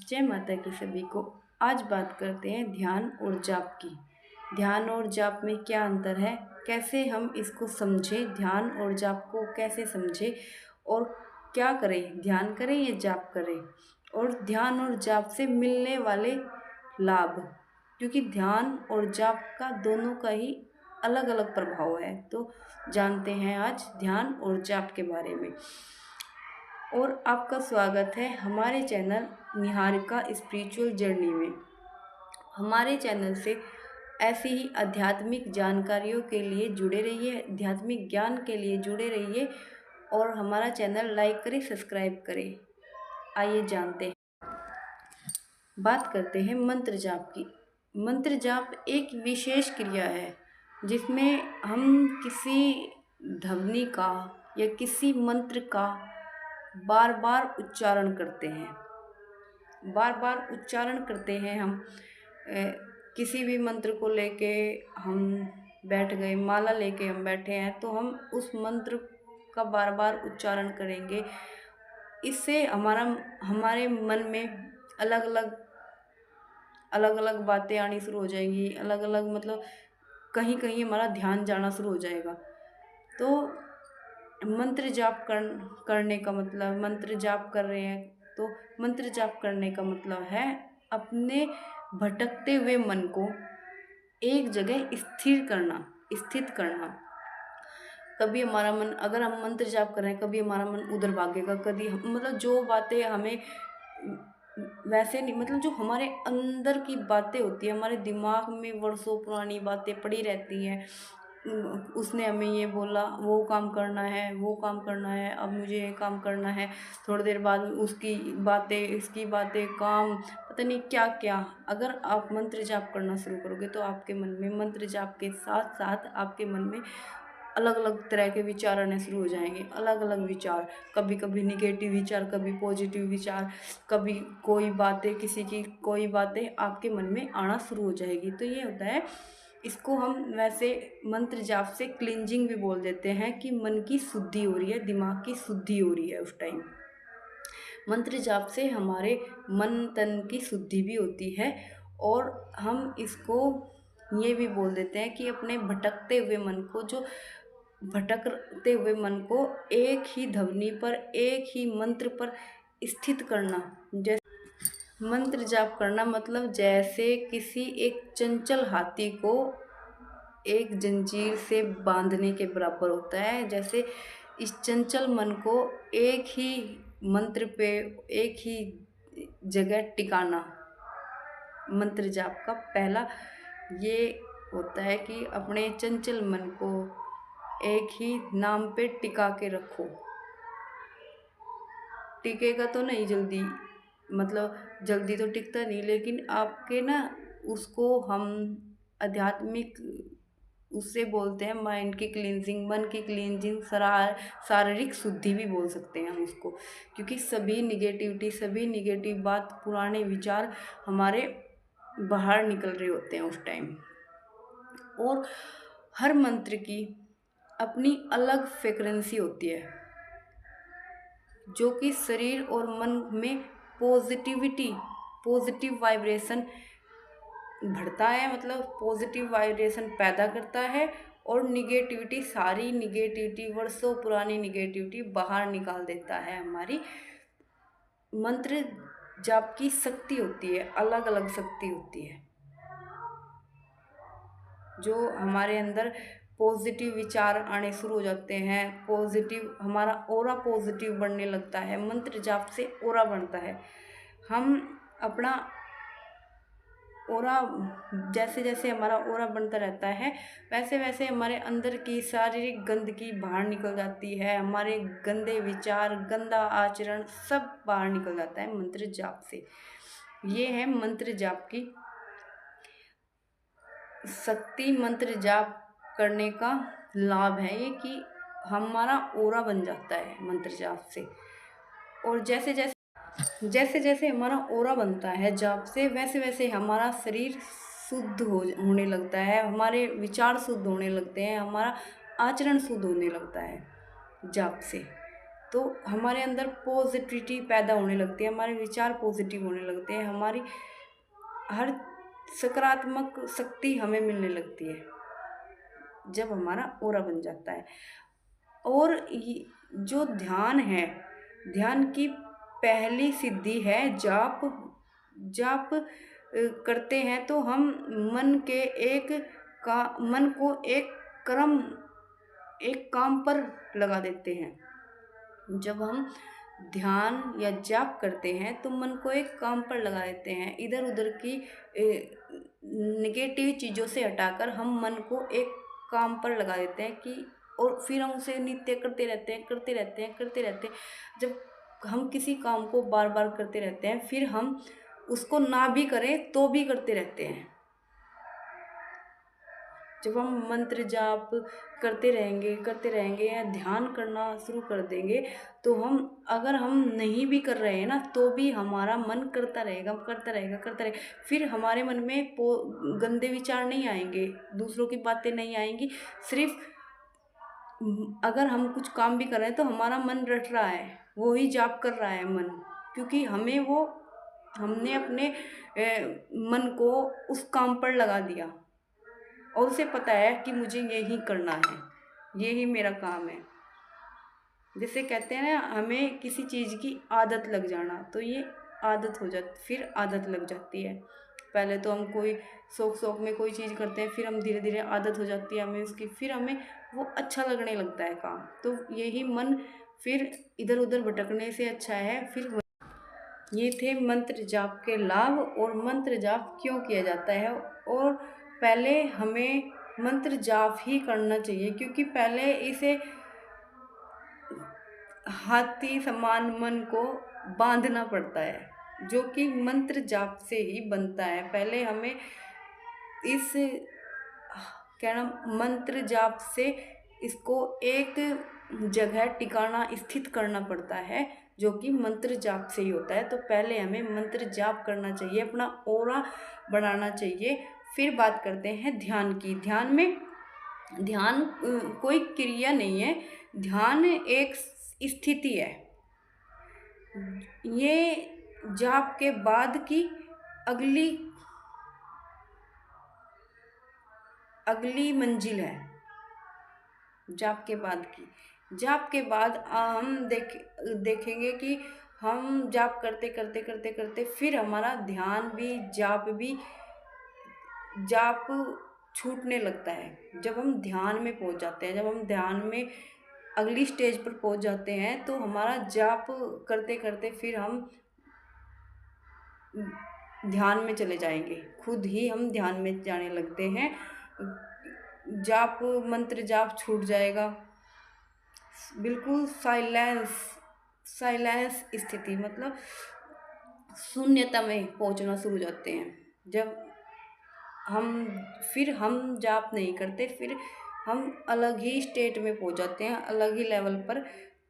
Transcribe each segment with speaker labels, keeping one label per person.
Speaker 1: जय माता की सभी को। आज बात करते हैं ध्यान और जाप की। ध्यान और जाप में क्या अंतर है, कैसे हम इसको समझें, ध्यान और जाप को कैसे समझें और क्या करें, ध्यान करें या जाप करें, और ध्यान और जाप से मिलने वाले लाभ, क्योंकि ध्यान और जाप का दोनों का ही अलग अलग प्रभाव है। तो जानते हैं आज ध्यान और जाप के बारे में। और आपका स्वागत है हमारे चैनल निहारिका स्पिरिचुअल जर्नी में। हमारे चैनल से ऐसी ही आध्यात्मिक जानकारियों के लिए जुड़े रहिए, आध्यात्मिक ज्ञान के लिए जुड़े रहिए और हमारा चैनल लाइक करें, सब्सक्राइब करें। आइए जानते हैं, बात करते हैं मंत्र जाप की। मंत्र जाप एक विशेष क्रिया है जिसमें हम किसी ध्वनि का या किसी मंत्र का बार बार उच्चारण करते हैं। बार बार उच्चारण करते हैं हम। किसी भी मंत्र को लेके हम बैठ गए, माला लेके हम बैठे हैं, तो हम उस मंत्र का बार बार उच्चारण करेंगे। इससे हमारे मन में अलग अलग बातें आनी शुरू हो जाएंगी। अलग अलग मतलब कहीं कहीं हमारा ध्यान जाना शुरू हो जाएगा। तो मंत्र जाप करने का मतलब, मंत्र जाप कर रहे हैं तो मंत्र जाप करने का मतलब है अपने भटकते हुए मन को एक जगह स्थित करना। कभी हमारा मन, अगर हम मंत्र जाप कर रहे हैं, कभी हमारा मन उधर भागेगा, कभी मतलब जो बातें हमें वैसे नहीं, मतलब जो हमारे अंदर की बातें होती है, हमारे दिमाग में वर्षों पुरानी बातें पड़ी रहती हैं। उसने हमें ये बोला, वो काम करना है, वो काम करना है, अब मुझे ये काम करना है, थोड़ी देर बाद उसकी बातें, इसकी बातें, काम, पता नहीं क्या क्या। अगर आप मंत्र जाप करना शुरू करोगे तो आपके मन में मंत्र जाप के साथ साथ आपके मन में अलग अलग तरह के विचार आने शुरू हो जाएंगे। अलग अलग विचार, कभी कभी निगेटिव विचार, कभी पॉजिटिव विचार, कभी कोई बातें, किसी की कोई बातें आपके मन में आना शुरू हो जाएगी। तो ये होता है, इसको हम वैसे मंत्र जाप से क्लींजिंग भी बोल देते हैं कि मन की शुद्धि हो रही है, दिमाग की शुद्धि हो रही है। उस टाइम मंत्र जाप से हमारे मन तन की शुद्धि भी होती है। और हम इसको ये भी बोल देते हैं कि अपने भटकते हुए मन को, जो भटकते हुए मन को एक ही ध्वनि पर, एक ही मंत्र पर स्थित करना। जैसे मंत्र जाप करना मतलब जैसे किसी एक चंचल हाथी को एक जंजीर से बांधने के बराबर होता है। जैसे इस चंचल मन को एक ही मंत्र पे, एक ही जगह टिकाना। मंत्र जाप का पहला ये होता है कि अपने चंचल मन को एक ही नाम पे टिका के रखो। टिकेगा तो नहीं जल्दी, मतलब जल्दी तो टिकता नहीं, लेकिन आपके ना उसको हम आध्यात्मिक उससे बोलते हैं माइंड की क्लींजिंग, मन की क्लींजिंग, शारीरिक शुद्धि भी बोल सकते हैं हम उसको। क्योंकि सभी निगेटिव बात, पुराने विचार हमारे बाहर निकल रहे होते हैं उस टाइम। और हर मंत्र की अपनी अलग फ्रिक्वेंसी होती है जो कि शरीर और मन में पॉजिटिव वाइब्रेशन बढ़ता है, मतलब पॉजिटिव वाइब्रेशन पैदा करता है। और सारी निगेटिविटी, वर्षों पुरानी निगेटिविटी बाहर निकाल देता है। हमारी मंत्र जाप की शक्ति होती है, अलग अलग शक्ति होती है, जो हमारे अंदर पॉजिटिव विचार आने शुरू हो जाते हैं। हमारा ऑरा पॉजिटिव बनने लगता है। मंत्र जाप से ऑरा बनता है। हम अपना ऑरा, जैसे जैसे हमारा ऑरा बनता रहता है, वैसे वैसे हमारे अंदर की शारीरिक गंदगी बाहर निकल जाती है। हमारे गंदे विचार, गंदा आचरण सब बाहर निकल जाता है मंत्र जाप से। ये है मंत्र जाप की शक्ति। मंत्र जाप करने का लाभ है ये कि हमारा ऑरा बन जाता है मंत्र जाप से। और जैसे जैसे हमारा ऑरा बनता है जाप से, वैसे वैसे हमारा शरीर शुद्ध होने लगता है, हमारे विचार शुद्ध होने लगते हैं, हमारा आचरण शुद्ध होने लगता है जाप से। तो हमारे अंदर पॉजिटिविटी पैदा होने लगती है, हमारे विचार पॉजिटिव होने लगते हैं, हमारी हर सकारात्मक शक्ति हमें मिलने लगती है जब हमारा ऑरा बन जाता है। और जो ध्यान है, ध्यान की पहली सिद्धि है जाप। जाप करते हैं तो हम मन के एक का मन को एक काम पर लगा देते हैं। जब हम ध्यान या जाप करते हैं तो मन को एक काम पर लगा देते हैं, इधर उधर की नेगेटिव चीज़ों से हटाकर हम मन को एक काम पर लगा देते हैं कि और फिर हम उसे नित्य करते रहते हैं, करते रहते हैं, करते रहते हैं। जब हम किसी काम को बार बार करते रहते हैं, फिर हम उसको ना भी करें तो भी करते रहते हैं। जब हम मंत्र जाप करते रहेंगे या ध्यान करना शुरू कर देंगे, तो अगर हम नहीं भी कर रहे हैं ना, तो भी हमारा मन करता रहेगा, करता रहेगा, करता रहेगा। फिर हमारे मन में गंदे विचार नहीं आएंगे, दूसरों की बातें नहीं आएंगी। सिर्फ अगर हम कुछ काम भी कर रहे हैं तो हमारा मन रट रहा है, वो ही जाप कर रहा है मन, क्योंकि हमने अपने मन को उस काम पर लगा दिया और उसे पता है कि मुझे यही करना है, यही मेरा काम है। जैसे कहते हैं ना, हमें किसी चीज़ की आदत लग जाना, तो ये आदत हो जाती, फिर आदत लग जाती है। पहले तो हम कोई शौक में कोई चीज़ करते हैं, फिर हम धीरे धीरे आदत हो जाती है हमें उसकी, फिर हमें वो अच्छा लगने लगता है काम। तो यही मन फिर इधर उधर भटकने से अच्छा है। फिर ये थे मंत्र जाप के लाभ और मंत्र जाप क्यों किया जाता है। और पहले हमें मंत्र जाप ही करना चाहिए, क्योंकि पहले इसे हाथी समान मन को बांधना पड़ता है, जो कि मंत्र जाप से ही बनता है। पहले हमें इस कहना मंत्र जाप से इसको एक जगह टिकाना, स्थित करना पड़ता है, जो कि मंत्र जाप से ही होता है। तो पहले हमें मंत्र जाप करना चाहिए, अपना ऑरा बढ़ाना चाहिए। फिर बात करते हैं ध्यान की। ध्यान कोई क्रिया नहीं है, ध्यान एक स्थिति है। ये जाप के बाद की अगली मंजिल है। जाप के बाद हम देखेंगे कि हम जाप करते फिर हमारा ध्यान भी जाप छूटने लगता है। जब हम ध्यान में पहुंच जाते हैं, जब हम ध्यान में अगली स्टेज पर पहुंच जाते हैं, तो हमारा जाप करते करते फिर हम ध्यान में चले जाएंगे, खुद ही हम ध्यान में जाने लगते हैं। मंत्र जाप छूट जाएगा, बिल्कुल साइलेंस स्थिति, मतलब शून्यता में पहुंचना शुरू हो जाते हैं। जब हम जाप नहीं करते, फिर हम अलग ही स्टेट में पहुंच जाते हैं, अलग ही लेवल पर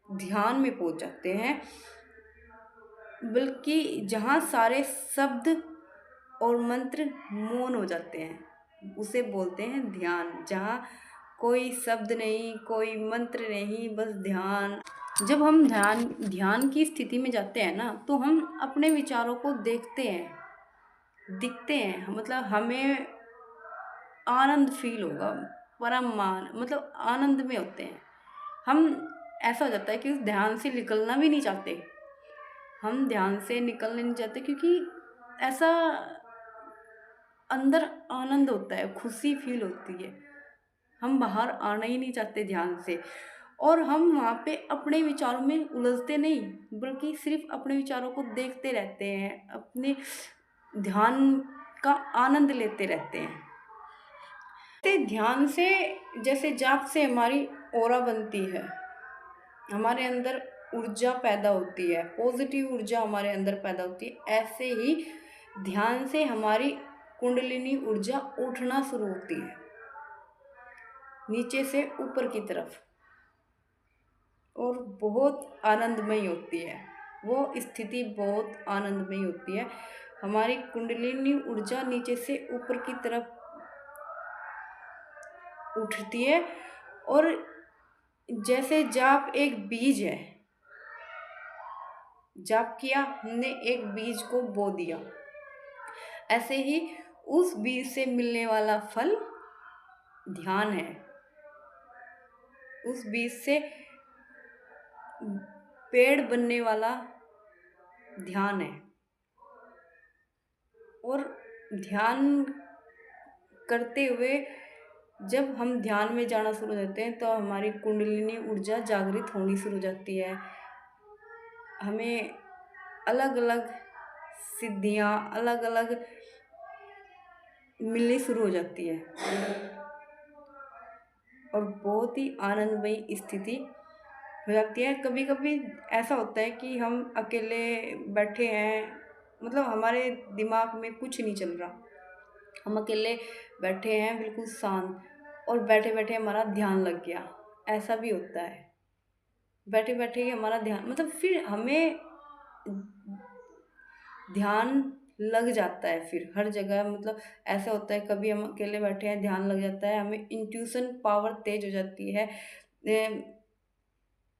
Speaker 1: ध्यान में पहुंच जाते हैं, बल्कि जहाँ सारे शब्द और मंत्र मौन हो जाते हैं, उसे बोलते हैं ध्यान। जहाँ कोई शब्द नहीं, कोई मंत्र नहीं, बस ध्यान। जब हम ध्यान की स्थिति में जाते हैं ना, तो हम अपने विचारों को दिखते हैं, मतलब हमें आनंद फील होगा, मतलब आनंद में होते हैं हम। ऐसा हो जाता है कि उस ध्यान से निकलना भी नहीं चाहते, हम ध्यान से निकलना नहीं चाहते, क्योंकि ऐसा अंदर आनंद होता है, खुशी फील होती है, हम बाहर आना ही नहीं चाहते ध्यान से। और हम वहाँ पे अपने विचारों में उलझते नहीं, बल्कि सिर्फ अपने विचारों को देखते रहते हैं, अपने ध्यान का आनंद लेते रहते हैं। ध्यान से, जैसे जाप से हमारी ऑरा बनती है, हमारे अंदर ऊर्जा पैदा होती है, पॉजिटिव ऊर्जा हमारे अंदर पैदा होती है, ऐसे ही ध्यान से हमारी कुंडलिनी ऊर्जा उठना शुरू होती है, नीचे से ऊपर की तरफ, और बहुत आनंदमय होती है। वो स्थिति बहुत आनंदमय होती है। हमारी कुंडलिनी ऊर्जा नीचे से ऊपर की तरफ उठती है। और जैसे जाप एक बीज है, जाप किया, हमने एक बीज को बो दिया। ऐसे ही उस बीज से मिलने वाला फल ध्यान है। उस बीज से पेड़ बनने वाला ध्यान है। और ध्यान करते हुए जब हम ध्यान में जाना शुरू हो जाते हैं तो हमारी कुंडलिनी ऊर्जा जागृत होनी शुरू हो जाती है। हमें अलग अलग सिद्धियाँ अलग अलग मिलनी शुरू हो जाती है और बहुत ही आनंदमयी स्थिति हो जाती है। कभी कभी ऐसा होता है कि हम अकेले बैठे हैं, मतलब हमारे दिमाग में कुछ नहीं चल रहा, हम अकेले बैठे हैं बिल्कुल शांत, और बैठे बैठे हमारा ध्यान लग गया। ऐसा भी होता है, बैठे बैठे ही हमारा ध्यान, मतलब फिर हमें ध्यान लग जाता है फिर हर जगह। मतलब ऐसा होता है कभी हम अकेले बैठे हैं, ध्यान लग जाता है, हमें इंट्यूशन पावर तेज हो जाती है।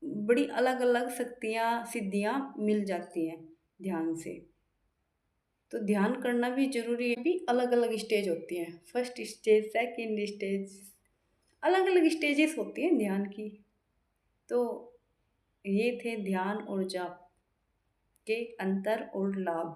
Speaker 1: बड़ी अलग अलग शक्तियाँ सिद्धियाँ मिल जाती हैं ध्यान से। तो ध्यान करना भी जरूरी है। भी अलग अलग स्टेज होती हैं, फर्स्ट स्टेज, सेकंड स्टेज, अलग अलग स्टेजेस होती हैं ध्यान की। तो ये थे ध्यान और जाप के अंतर और लाभ।